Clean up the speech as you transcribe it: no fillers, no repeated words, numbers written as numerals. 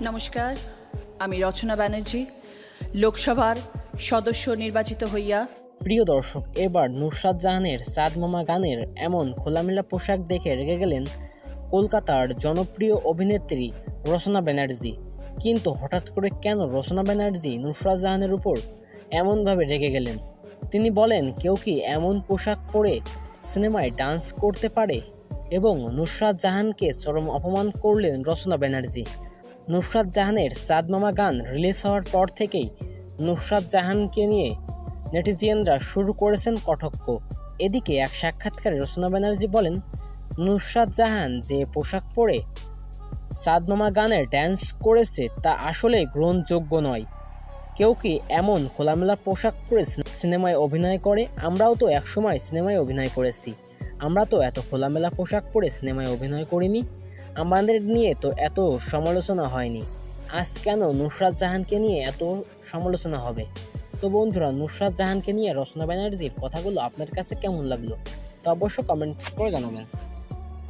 নমস্কার, আমি রচনা ব্যানার্জি লোকসভার সদস্য নির্বাচিত হইয়া। প্রিয় দর্শক, এবার নুসরাত জাহানের চাঁদ মামা গানের এমন খোলামেলা পোশাক দেখে রেগে গেলেন কলকাতার জনপ্রিয় অভিনেত্রী রচনা ব্যানার্জি। কিন্তু হঠাৎ করে কেন রচনা ব্যানার্জি নুসরাত জাহানের উপর এমনভাবে রেগে গেলেন? তিনি বলেন, কেউ কি এমন পোশাক পরে সিনেমায় ডান্স করতে পারে? এবং নুসরাত জাহানকে চরম অপমান করলেন রচনা ব্যানার্জি। নুসরাত জাহানের চাঁদ মামা গান রিলিজ হওয়ার পর থেকেই নুসরাত জাহানকে নিয়ে নেটিজিয়ানরা শুরু করেছেন কটাক্ষ। এদিকে এক সাক্ষাৎকারে রচনা ব্যানার্জি বলেন, নুসরাত জাহান যে পোশাক পরে চাঁদ মামা গানে ড্যান্স করেছে তা আসলে গ্রহণযোগ্য নয়। কেউ কি এমন খোলামেলা পোশাক পরে সিনেমায় অভিনয় করে? আমরাও তো একসময় সিনেমায় অভিনয় করেছি। আমরা তো এত খোলামেলা পোশাক পরে সিনেমায় অভিনয় করিনি। আমাদের নিয়ে তো এত সমালোচনা হয়নি। আজ কেন নুসরাত জাহানকে নিয়ে এত সমালোচনা হবে? তো বন্ধুরা, নুসরাত জাহানকে নিয়ে রচনা ব্যানার্জির কথাগুলো আপনার কাছে কেমন লাগলো তা অবশ্য কমেন্টস করে জানাবেন।